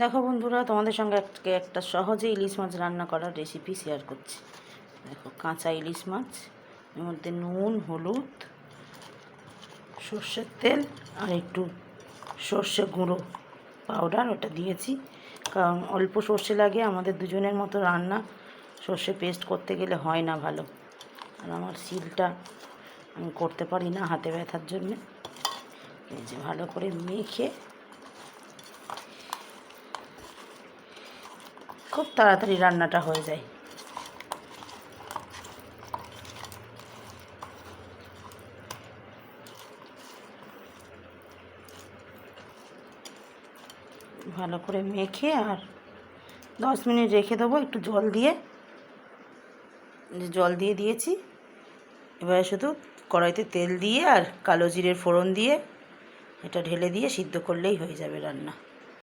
দেখো বন্ধুরা, তোমাদের সঙ্গে আজকে একটা সহজে ইলিশ মাছ রান্না করার রেসিপি শেয়ার করছি। দেখো, কাঁচা ইলিশ মাছ, এর মধ্যে নুন, হলুদ, সর্ষের তেল আর একটু সর্ষে গুঁড়ো পাউডার ওটা দিয়েছি, কারণ অল্প সর্ষে লাগে। আমাদের দুজনের মতো রান্না, সর্ষে পেস্ট করতে গেলে হয় না ভালো, আর আমার শিলটা আমি করতে পারি না হাতে ব্যথার জন্যে। এই যে ভালো করে মেখে খুব তাড়াতাড়ি রান্নাটা হয়ে যায়। ভালো করে মেখে আর 10 মিনিট রেখে দেবো একটু জল দিয়ে। জল দিয়ে দিয়েছি, এবারে শুধু কড়াইতে তেল দিয়ে আর কালো জিরের ফোড়ন দিয়ে এটা ঢেলে দিয়ে সিদ্ধ করলেই হয়ে যাবে রান্না।